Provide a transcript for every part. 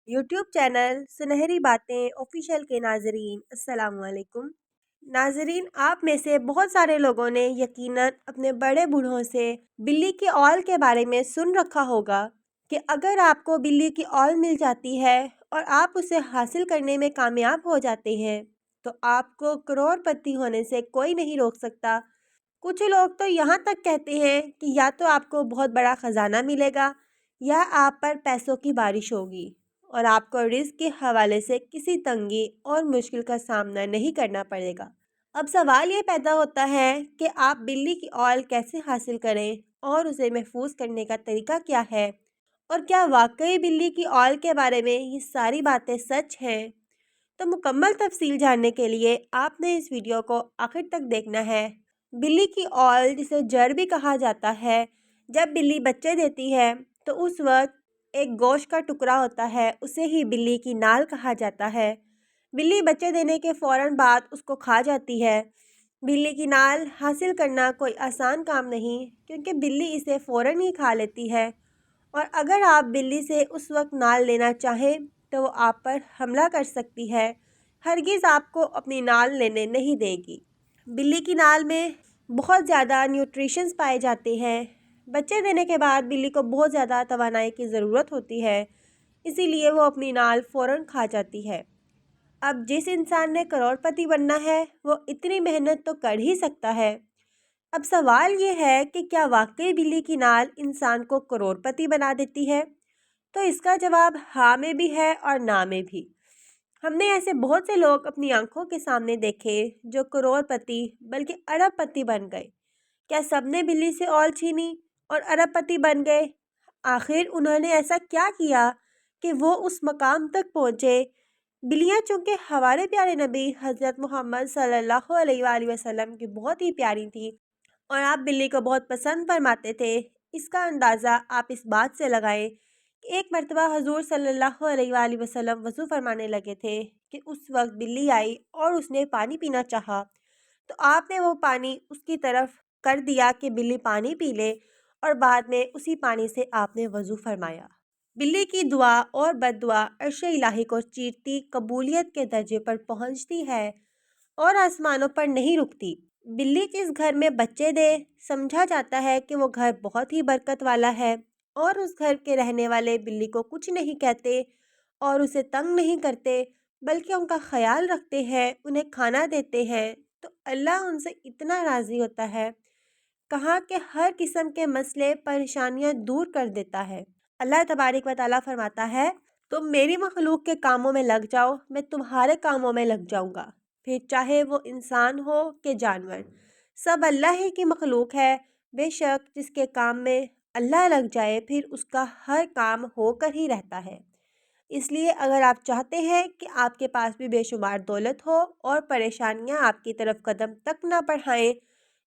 YouTube channel सुनहरी बातें official के नाजरीन अस्सलाम वालेकुम। नाजरीन, आप में से बहुत सारे लोगों ने यकीनन अपने बड़े बूढ़ों से बिल्ली की औल के बारे में सुन रखा होगा कि अगर आपको बिल्ली की औल मिल जाती है और आप उसे हासिल करने में कामयाब हो जाते हैं तो आपको करोड़पति होने से कोई नहीं रोक सकता। कुछ लोग तो यहाँ तक कहते हैं कि या तो आपको बहुत बड़ा खजाना मिलेगा या आप पर पैसों की बारिश होगी और आपको रिस्क के हवाले से किसी तंगी और मुश्किल का सामना नहीं करना पड़ेगा। अब सवाल ये पैदा होता है कि आप बिल्ली की औल कैसे हासिल करें और उसे महफूज करने का तरीका क्या है, और क्या वाकई बिल्ली की औल के बारे में ये सारी बातें सच हैं। तो मुकम्मल तफसील जानने के लिए आपने इस वीडियो को आखिर तक देखना है। बिल्ली की औल, जिसे जड़ भी कहा जाता है, जब बिल्ली बच्चे देती है तो उस वक्त एक गोश्त का टुकड़ा होता है, उसे ही बिल्ली की नाल कहा जाता है। बिल्ली बच्चे देने के फ़ौरन बाद उसको खा जाती है। बिल्ली की नाल हासिल करना कोई आसान काम नहीं, क्योंकि बिल्ली इसे फ़ौरन ही खा लेती है और अगर आप बिल्ली से उस वक्त नाल लेना चाहें तो वो आप पर हमला कर सकती है। हरगिज़ आपको अपनी नाल लेने नहीं देगी। बिल्ली की नाल में बहुत ज़्यादा न्यूट्रिशंस पाए जाते हैं। बच्चे देने के बाद बिल्ली को बहुत ज़्यादा तवानाई की ज़रूरत होती है, इसीलिए वो अपनी नाल फ़ौरन खा जाती है। अब जिस इंसान ने करोड़पति बनना है वो इतनी मेहनत तो कर ही सकता है। अब सवाल ये है कि क्या वाकई बिल्ली की नाल इंसान को करोड़पति बना देती है? तो इसका जवाब हाँ में भी है और ना में भी। हमने ऐसे बहुत से लोग अपनी आंखों के सामने देखे जो करोड़पति बल्कि अरबपति बन गए। क्या सबने बिल्ली से औल छीनी और अरबपति बन गए? आखिर उन्होंने ऐसा क्या किया कि वो उस मकाम तक पहुँचे? बिल्लियाँ चूँकि हमारे प्यारे नबी हज़रत मोहम्मद सल्लल्लाहु अलैहि वसल्लम की बहुत ही प्यारी थी और आप बिल्ली को बहुत पसंद फरमाते थे, इसका अंदाज़ा आप इस बात से लगाएं कि एक मर्तबा हजूर सल्लल्लाहु अलैहि वसल्लम वज़ू फरमाने लगे थे कि उस वक्त बिल्ली आई और उसने पानी पीना चाहा, तो आपने वो पानी उसकी तरफ कर दिया कि बिल्ली पानी पी ले और बाद में उसी पानी से आपने वज़ू फरमाया। बिल्ली की दुआ और बद्दुआ अर्श इलाही को चीरती कबूलियत के दर्जे पर पहुंचती है और आसमानों पर नहीं रुकती। बिल्ली जिस घर में बच्चे दे, समझा जाता है कि वो घर बहुत ही बरकत वाला है और उस घर के रहने वाले बिल्ली को कुछ नहीं कहते और उसे तंग नहीं करते, बल्कि उनका ख्याल रखते हैं, उन्हें खाना देते हैं। तो अल्लाह उनसे इतना राज़ी होता है, कहा कि हर किस्म के मसले परेशानियां दूर कर देता है। अल्लाह तबारक व तआला फरमाता है, तुम मेरी मखलूक के कामों में लग जाओ, मैं तुम्हारे कामों में लग जाऊंगा। फिर चाहे वो इंसान हो कि जानवर, सब अल्लाह ही की मखलूक है। बेशक जिसके काम में अल्लाह लग जाए फिर उसका हर काम होकर ही रहता है। इसलिए अगर आप चाहते हैं कि आपके पास भी बेशुमार दौलत हो और परेशानियां आपकी तरफ कदम तक ना बढ़ाएं,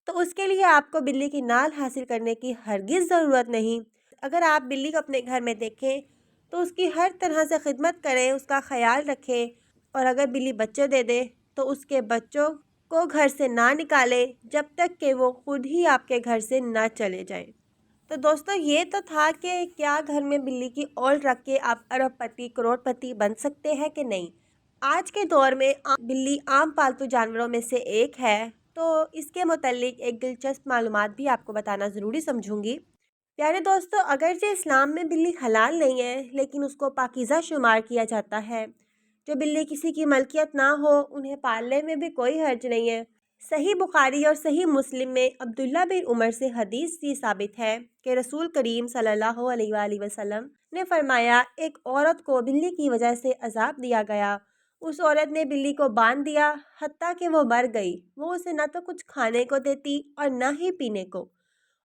तो उसके लिए आपको बिल्ली की नाल हासिल करने की हरगिज़ ज़रूरत नहीं। अगर आप बिल्ली को अपने घर में देखें तो उसकी हर तरह से खिदमत करें, उसका ख्याल रखें और अगर बिल्ली बच्चे दे दे तो उसके बच्चों को घर से ना निकालें जब तक कि वो खुद ही आपके घर से ना चले जाएं। तो दोस्तों, ये तो था कि क्या घर में बिल्ली की औल रख के आप अरबपति करोड़पति बन सकते हैं कि नहीं। आज के दौर में बिल्ली आम पालतू जानवरों में से एक है, तो इसके मुतल्लिक एक दिलचस्प मालूमात भी आपको बताना ज़रूरी समझूंगी। प्यारे दोस्तों, अगरचे इस्लाम में बिल्ली हलाल नहीं है लेकिन उसको पाकीज़ा शुमार किया जाता है। जो बिल्ली किसी की मलकियत ना हो उन्हें पालने में भी कोई हर्ज नहीं है। सही बुखारी और सही मुस्लिम में अब्दुल्ला बिन उमर से हदीस ये साबित है कि रसूल करीम सल्लल्लाहु अलैहि वसल्लम ने फरमाया, एक औरत को बिल्ली की वजह से अजाब दिया गया। उस औरत ने बिल्ली को बांध दिया हत्ता कि वो मर गई। वो उसे न तो कुछ खाने को देती और न ही पीने को,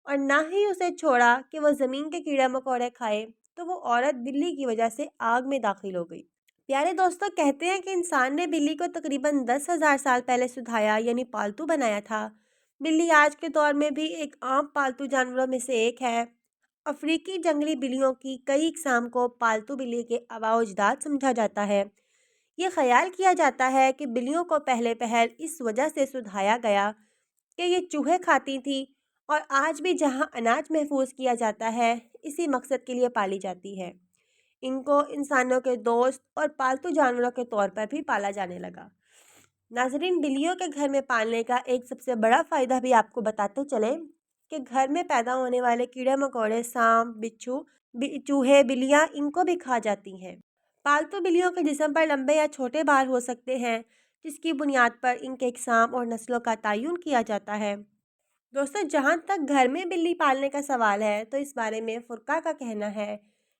और ना ही उसे छोड़ा कि वो ज़मीन के कीड़े मकोड़े खाए। तो वो औरत बिल्ली की वजह से आग में दाखिल हो गई। प्यारे दोस्तों, कहते हैं कि इंसान ने बिल्ली को तकरीबन 10,000 साल पहले सुधाया यानी पालतू बनाया था। बिल्ली आज के दौर में भी एक आम पालतू जानवरों में से एक है। अफ्रीकी जंगली बिल्लियों की कई इकसाम को पालतू बिल्ली के आबाओ अजदाद समझा जाता है। ये ख्याल किया जाता है कि बिल्लियों को पहले पहल इस वजह से सुधाया गया कि ये चूहे खाती थी और आज भी जहाँ अनाज महफूज किया जाता है इसी मकसद के लिए पाली जाती है। ان کو انسانوں کے دوست اور پالتو جانوروں کے طور پر بھی پالا جانے لگا۔ ناظرین، بلیوں کے گھر میں پالنے کا ایک سب سے بڑا فائدہ بھی آپ کو بتاتے چلیں کہ گھر میں پیدا ہونے والے کیڑے مکوڑے، سانپ، بچھو، چوہے، بلیاں ان کو بھی کھا جاتی ہیں۔ پالتو بلیوں کے جسم پر لمبے یا چھوٹے بال ہو سکتے ہیں، جس کی بنیاد پر ان کے اقسام اور نسلوں کا تعین کیا جاتا ہے۔ دوستو، جہاں تک گھر میں بلی پالنے کا سوال ہے تو اس بارے میں فرقہ کا کہنا ہے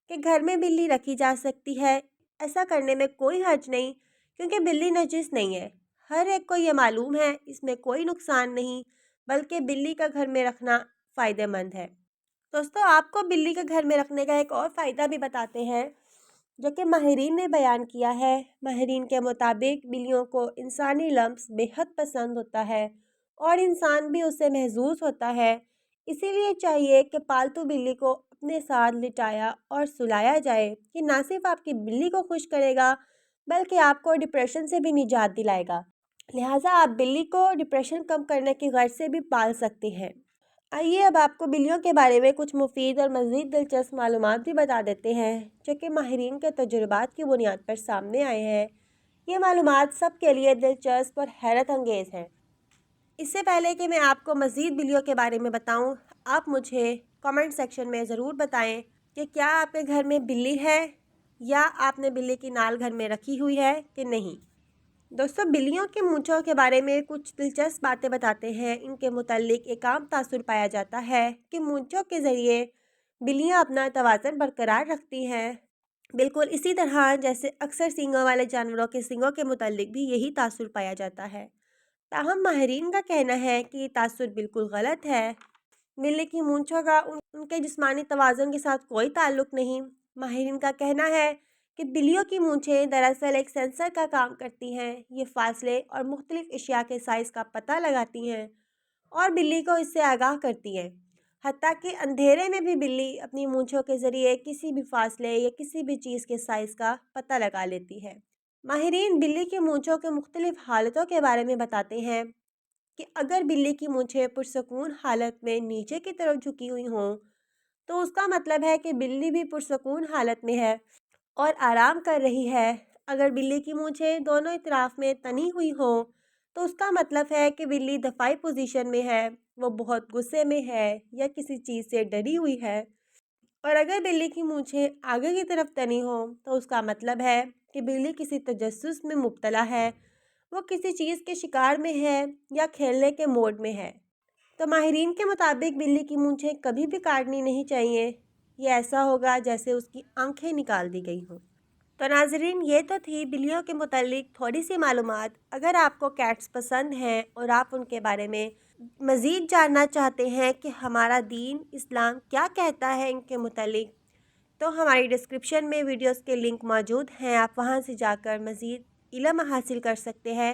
کہ گھر میں بلی رکھی جا سکتی ہے۔ ایسا کرنے میں کوئی حرج نہیں، کیونکہ بلی نجس نہیں ہے۔ ہر ایک کو یہ معلوم ہے، اس میں کوئی نقصان نہیں، بلکہ بلی کا گھر میں رکھنا فائدہ مند ہے۔ دوستو، آپ کو بلی کے گھر میں رکھنے کا ایک اور فائدہ بھی بتاتے ہیں جو کہ ماہرین نے بیان کیا ہے۔ ماہرین کے مطابق بلیوں کو انسانی لمس بے حد پسند ہوتا ہے اور انسان بھی اسے محظوظ ہوتا ہے۔ اسی لیے چاہیے کہ پالتو بلی کو اپنے ساتھ لٹایا اور سلایا جائے۔ یہ نہ صرف آپ کی بلی کو خوش کرے گا بلکہ آپ کو ڈپریشن سے بھی نجات دلائے گا۔ لہٰذا آپ بلی کو ڈپریشن کم کرنے کی غرض سے بھی پال سکتے ہیں۔ آئیے اب آپ کو بلیوں کے بارے میں کچھ مفید اور مزید دلچسپ معلومات بھی بتا دیتے ہیں جو کہ ماہرین کے تجربات کی بنیاد پر سامنے آئے ہیں۔ یہ معلومات سب کے لیے دلچسپ اور حیرت انگیز ہیں۔ اس سے پہلے کہ میں آپ کو مزید بلیوں کے بارے میں بتاؤں، آپ مجھے کمنٹ سیکشن میں ضرور بتائیں کہ کیا آپ کے گھر میں بلی ہے یا آپ نے بلی کی نال گھر میں رکھی ہوئی ہے کہ نہیں۔ دوستو، بلیوں کی مونچھوں کے بارے میں کچھ دلچسپ باتیں بتاتے ہیں۔ ان کے متعلق ایک عام تاثر پایا جاتا ہے کہ مونچھوں کے ذریعے بلیاں اپنا توازن برقرار رکھتی ہیں، بالکل اسی طرح جیسے اکثر سینگوں والے جانوروں کے سینگوں کے متعلق بھی یہی تاثر پایا جاتا ہے۔ تاہم ماہرین کا کہنا ہے کہ یہ تاثر بالکل غلط ہے۔ بلی کی مونچھوں کا ان کے جسمانی توازن کے ساتھ کوئی تعلق نہیں۔ ماہرین کا کہنا ہے کہ بلیوں کی مونچھیں دراصل ایک سینسر کا کام کرتی ہیں۔ یہ فاصلے اور مختلف اشیاء کے سائز کا پتہ لگاتی ہیں اور بلی کو اس سے آگاہ کرتی ہیں۔ حتیٰ کہ اندھیرے میں بھی بلی اپنی مونچھوں کے ذریعے کسی بھی فاصلے یا کسی بھی چیز کے سائز کا پتہ لگا لیتی ہے۔ ماہرین بلی کی مونچھوں کے مختلف حالتوں کے بارے میں بتاتے ہیں کہ اگر بلی کی مونچھیں پرسکون حالت میں نیچے کی طرف جھکی ہوئی ہوں تو اس کا مطلب ہے کہ بلی بھی پرسکون حالت میں ہے اور آرام کر رہی ہے۔ اگر بلی کی مونچھیں دونوں اطراف میں تنی ہوئی ہوں تو اس کا مطلب ہے کہ بلی دفاعی پوزیشن میں ہے، وہ بہت غصے میں ہے یا کسی چیز سے ڈری ہوئی ہے۔ اور اگر بلی کی مونچھیں آگے کی طرف تنی ہوں تو اس کا مطلب ہے کہ بلی کسی تجسس میں مبتلا ہے، وہ کسی چیز کے شکار میں ہے یا کھیلنے کے موڈ میں ہے۔ تو ماہرین کے مطابق بلی کی مونچھیں کبھی بھی کاٹنی نہیں چاہیے۔ یہ ایسا ہوگا جیسے اس کی آنکھیں نکال دی گئی ہوں۔ تو ناظرین، یہ تو تھی بلیوں کے متعلق تھوڑی سی معلومات۔ اگر آپ کو کیٹس پسند ہیں اور آپ ان کے بارے میں مزید جاننا چاہتے ہیں کہ ہمارا دین اسلام کیا کہتا ہے ان کے متعلق، تو ہماری ڈسکرپشن میں ویڈیوز کے لنک موجود ہیں، آپ وہاں سے جا کر مزید علم حاصل کر سکتے ہیں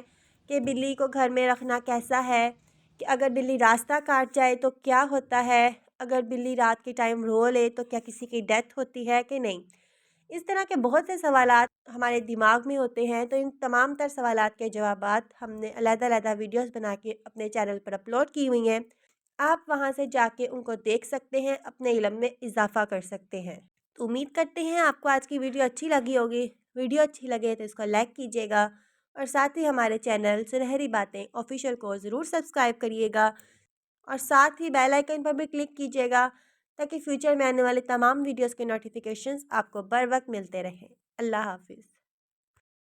کہ بلی کو گھر میں رکھنا کیسا ہے، کہ اگر بلی راستہ کاٹ جائے تو کیا ہوتا ہے، اگر بلی رات کے ٹائم رو لے تو کیا کسی کی ڈیتھ ہوتی ہے کہ نہیں۔ اس طرح کے بہت سے سوالات ہمارے دماغ میں ہوتے ہیں، تو ان تمام تر سوالات کے جوابات ہم نے علیحدہ علیحدہ ویڈیوز بنا کے اپنے چینل پر اپلوڈ کی ہوئی ہیں۔ آپ وہاں سے جا کے ان کو دیکھ سکتے ہیں، اپنے علم میں اضافہ کر سکتے ہیں۔ تو امید کرتے ہیں آپ کو آج کی ویڈیو اچھی لگی ہوگی۔ ویڈیو اچھی لگے تو اس کو لائک کیجیے گا اور ساتھ ہی ہمارے چینل سنہری باتیں آفیشیل کو ضرور سبسکرائب کریے گا اور ساتھ ہی بیل آئیکن پر بھی کلک کیجیے گا تاکہ فیوچر میں آنے والے تمام ویڈیوز کے نوٹیفیکیشنز آپ کو بر وقت ملتے رہیں۔ اللہ حافظ۔